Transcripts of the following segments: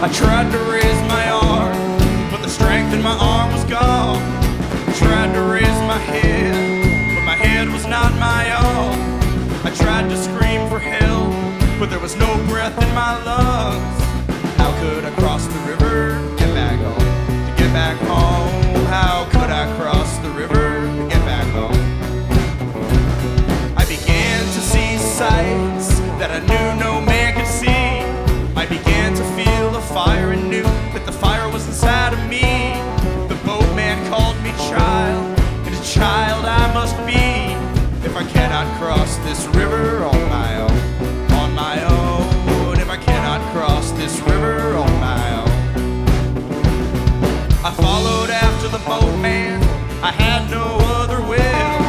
I tried to raise my arm, but the strength in my arm was gone. I tried to raise my head, but my head was not my own. I tried to scream for help, but there was no breath in my lungs. How could I cross the river to get back home? To get back home, how could I cross the river to get back home? I began to see sights that I knew no man could see. I began to feel the fire and knew that the fire was inside of me. The boatman called me child, and a child I must be if I cannot cross this river on my own. On my own, if I cannot cross this river on my own. I followed after the boatman, I had no other will.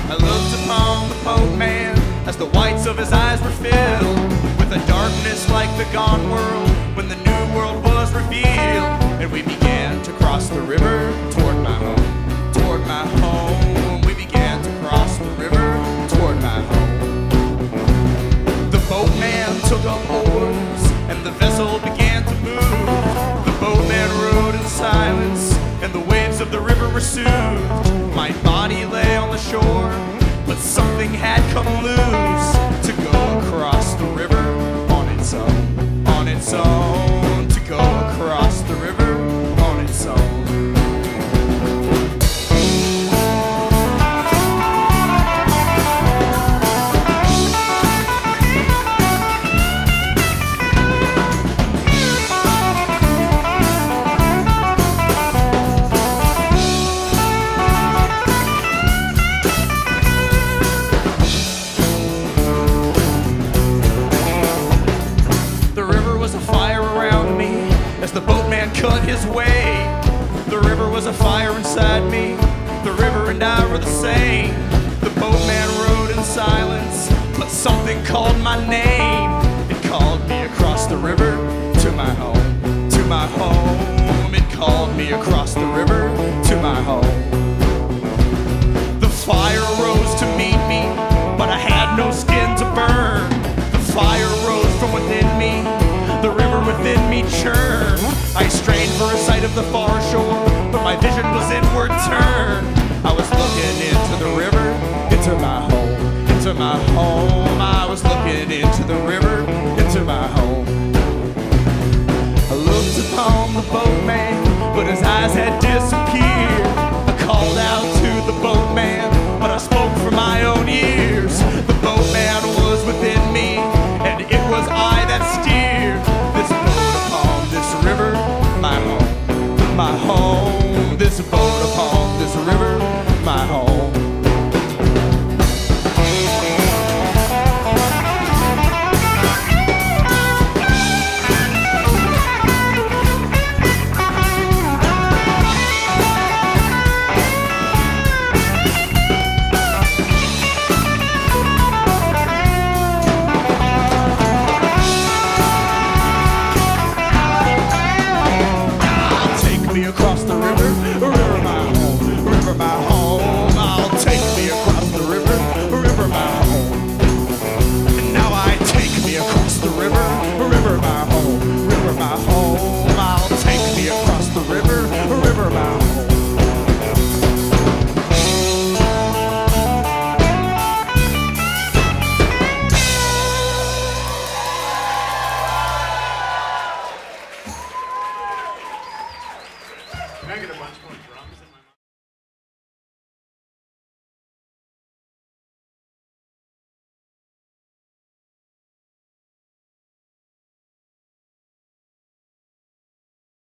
I looked upon the boatman as the whites of his eyes were filled with a darkness like the gone world when the new world was revealed. And we began to cross the river toward my home. Toward my home, we began to cross the river toward my home. The boatman took up oars and the vessel began to move. The boatman rowed in silence and the waves of the river were soothed. My body lay on the shore, but something had come loose to go across the river on its own. On its own, to go across the river on its own. The boatman cut his way. The river was a fire inside me. The river and I were the same. The boatman rowed in silence, but something called my name. It called me across the river to my home. To my home. It called me across the river to my home. The fire rose to meet me, but I had no skin to burn. The fire rose from within me. The river within me churned. I strained for a sight of the far shore, but my vision was inward turned. I was looking into the river, into my home, into my home. I was looking into the river, into my home. I looked upon the boatman, but his eyes had disappeared.